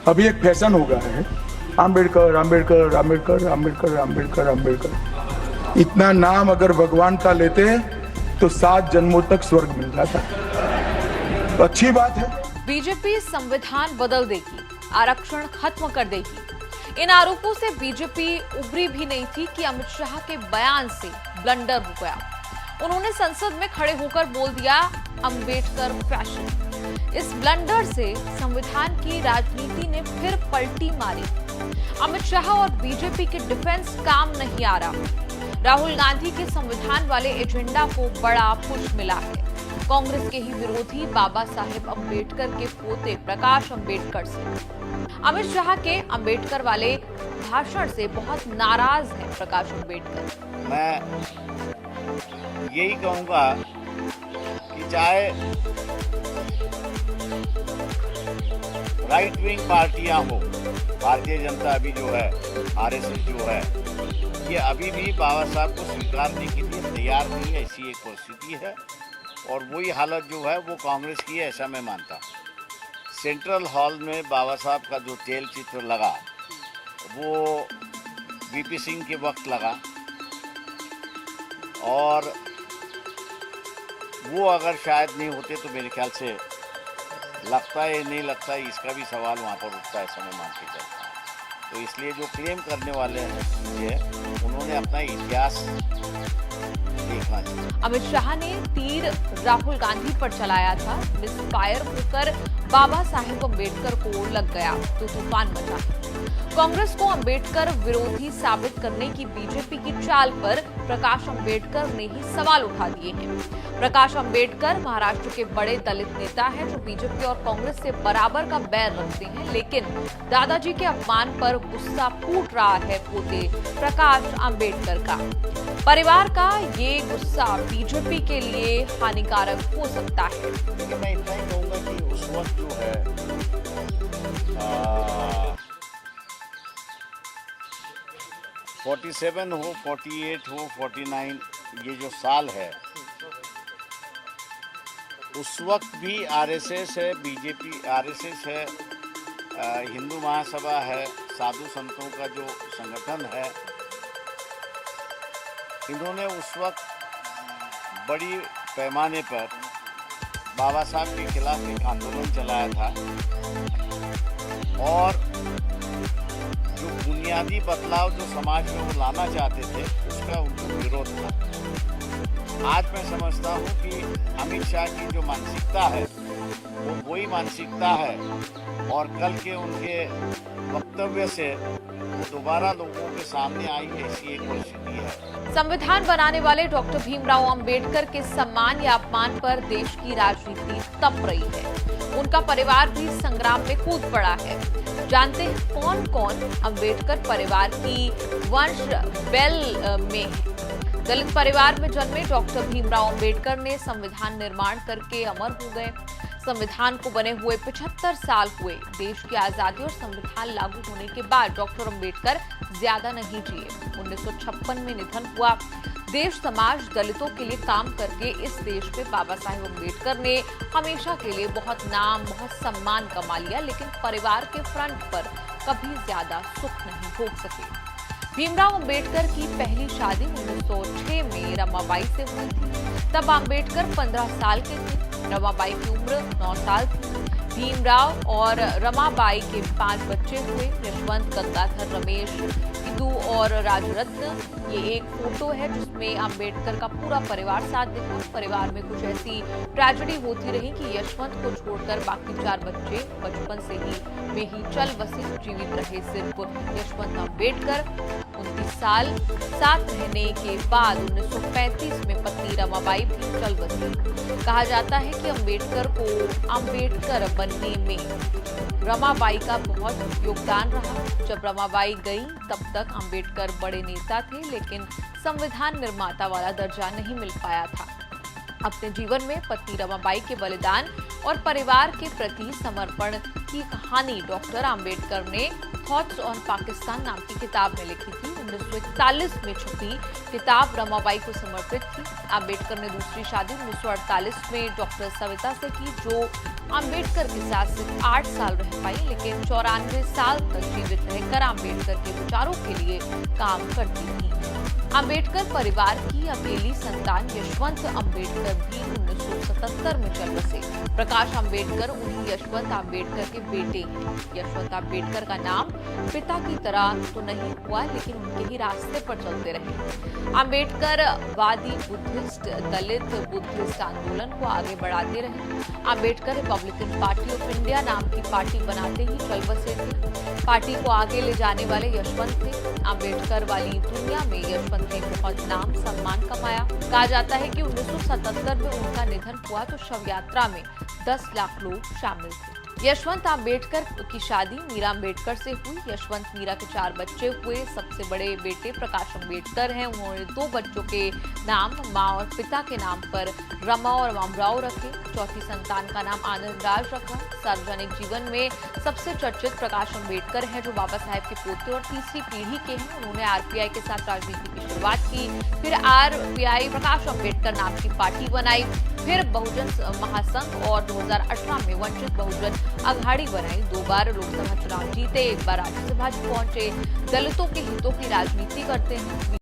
अभी एक फैशन हो गया है, आम्बेडकर आम्बेडकर आम्बेडकर आम्बेडकर आम्बेडकर आम्बेडकर। इतना नाम अगर भगवान का लेते तो 7 जन्मों तक स्वर्ग मिल जाता, तो अच्छी बात है। बीजेपी संविधान बदल देगी, आरक्षण खत्म कर देगी। इन आरोपों से बीजेपी उबरी भी नहीं थी कि अमित शाह के बयान से ब्लंडर हो गया। उन्होंने संसद में खड़े होकर बोल दिया अंबेडकर फैशन। इस ब्लंडर से संविधान की राजनीति ने फिर पलटी मारी। अमित शाह और बीजेपी के डिफेंस काम नहीं आ रहा। राहुल गांधी के संविधान वाले एजेंडा को बड़ा पुश मिला है। कांग्रेस के ही विरोधी बाबा साहेब अंबेडकर के पोते प्रकाश अंबेडकर से अमित शाह के अंबेडकर वाले भाषण से बहुत नाराज है प्रकाश अंबेडकर। मैं यही कहूंगा कि चाहे राइट विंग पार्टियां हो, भारतीय जनता अभी जो है, आरएसएस जो है, ये अभी भी बाबा साहब को स्वीकारने के लिए तैयार नहीं है। ऐसी एक परिस्थिति है और वही हालत जो है वो कांग्रेस की है, ऐसा मैं मानता हूँ। सेंट्रल हॉल में बाबा साहब का जो तेल चित्र लगा वो वीपी सिंह के वक्त लगा, और वो अगर शायद नहीं होते तो मेरे ख्याल से लगता है नहीं लगता है, इसका भी सवाल वहाँ पर उठता है, ऐसा मैं मान के चलता हूँ। तो इसलिए जो क्लेम करने वाले हैं ये उन्होंने अपना इतिहास देखना चाहिए। अमित शाह ने तीर राहुल गांधी पर चलाया था, मिसफायर होकर बाबा साहेब अंबेडकर को लग गया तो तूफान मचा। कांग्रेस को अंबेडकर विरोधी साबित करने की बीजेपी की चाल पर प्रकाश अंबेडकर ने ही सवाल उठा दिए हैं। प्रकाश अंबेडकर महाराष्ट्र के बड़े दलित नेता हैं जो बीजेपी और कांग्रेस से बराबर का बैर रखते हैं, लेकिन दादाजी के अपमान पर गुस्सा फूट रहा है पोते प्रकाश अंबेडकर का। परिवार का ये गुस्सा बीजेपी के लिए हानिकारक हो सकता है। लेकिन मैं इतना ही कहूँगा कि उस वक्त जो है 47 हो, 48 हो, 49 ये जो साल है, उस वक्त भी आरएसएस है, बीजेपी आरएसएस है, हिंदू महासभा है, साधु संतों का जो संगठन है, इन्होंने उस वक्त बड़ी पैमाने पर बाबा साहब के खिलाफ एक आंदोलन चलाया था और जो बुनियादी बदलाव जो समाज में वो लाना चाहते थे उसका उनको विरोध था। आज मैं समझता हूँ कि अमित शाह की जो मानसिकता है वो वही मानसिकता है और कल के उनके वक्तव्य से वो दोबारा लोगों के सामने आई, ऐसी एक परिस्थिति है। संविधान बनाने वाले डॉक्टर भीमराव अंबेडकर के सम्मान या अपमान पर देश की राजनीति तप रही है। उनका परिवार भी संग्राम में कूद पड़ा है। जानते हैं कौन कौन अंबेडकर परिवार की वंश बेल में है। दलित परिवार में जन्मे डॉक्टर भीमराव अंबेडकर ने संविधान निर्माण करके अमर हो गए। संविधान को बने हुए 75 साल हुए। देश की आजादी और संविधान लागू होने के बाद डॉक्टर अंबेडकर ज्यादा नहीं जिए। 1956 में निधन हुआ। देश समाज दलितों के लिए काम करके इस देश में बाबा साहेब अंबेडकर ने हमेशा के लिए बहुत नाम, बहुत सम्मान कमा लिया, लेकिन परिवार के फ्रंट पर कभी ज्यादा सुख नहीं भोग सके। भीमराव अंबेडकर की पहली शादी 1906 में रमाबाई से हुई थी। तब अंबेडकर 15 साल के थे। रमाबाई की उम्र 9 साल थी। भीमराव और रमाबाई के 5 बच्चे हुए, यशवंत, गंगाधर, रमेश, विदु और राजरत्न। ये एक फोटो है जिसमें अंबेडकर का पूरा परिवार साथ दिखा। परिवार में कुछ ऐसी ट्रेजेडी होती रही कि यशवंत को छोड़कर बाकी 4 बच्चे बचपन से ही चल बसे। जीवित रहे सिर्फ यशवंत अंबेडकर। 29 साल साथ रहने के बाद 1935 में पत्नी रमाबाई भी चल बसी। कहा जाता है कि अंबेडकर को अंबेडकर बनने में रमाबाई का बहुत योगदान रहा। जब रमाबाई गई तब तक अंबेडकर बड़े नेता थे, लेकिन संविधान निर्माता वाला दर्जा नहीं मिल पाया था। अपने जीवन में पत्नी रमाबाई के बलिदान और परिवार के प्रति समर्पण की कहानी डॉक्टर अंबेडकर ने थॉट्स ऑन पाकिस्तान नाम की किताब में लिखी थी। 1941 में छपी किताब रमाबाई को समर्पित थी। अंबेडकर ने दूसरी शादी 1948 में डॉक्टर सविता से की, जो अंबेडकर के साथ सिर्फ 8 साल रह पाई, लेकिन 94 साल तक जीवित रहकर अंबेडकर के विचारों के लिए काम करती थी। अंबेडकर परिवार की अकेली संतान यशवंत अंबेडकर भी 1977 में चल बसे। प्रकाश अंबेडकर उन्हीं यशवंत अंबेडकर के बेटे हैं। यशवंत अंबेडकर का नाम पिता की तरह तो नहीं हुआ, लेकिन उनके ही रास्ते पर चलते रहे। अंबेडकर वादी बुद्धिस्ट, दलित बुद्धिस्ट आंदोलन को आगे बढ़ाते रहे। Ambedkar Republican party of India नाम की पार्टी बनाते ही चल बसे थे। पार्टी को आगे ले जाने वाले यशवंत थे। अंबेडकर वाली दुनिया में यशवंत ने बहुत नाम सम्मान कमाया। कहा जाता है कि 1977 में उनका निधन हुआ तो शव यात्रा में 10 लाख लोग शामिल थे। यशवंत अंबेडकर की शादी मीरा अंबेडकर से हुई। यशवंत मीरा के 4 बच्चे हुए। सबसे बड़े बेटे प्रकाश अंबेडकर हैं। उन्होंने 2 बच्चों के नाम मां और पिता के नाम पर रमा और मामराव रखे। चौथी संतान का नाम आनंद राज रखा। सार्वजनिक जीवन में सबसे चर्चित प्रकाश अंबेडकर हैं, जो बाबा साहेब के पोते और तीसरी पीढ़ी के हैं। उन्होंने आरपीआई के साथ राजनीति की शुरुआत की, फिर आरपीआई प्रकाश अंबेडकर नाम की पार्टी बनाई, फिर बहुजन महासंघ और 2018 में वंचित बहुजन अघाड़ी बनाई। 2 बार लोकसभा चुनाव जीते, 1 बार राज्यसभा पहुंचे। दलितों के हितों की राजनीति करते हैं।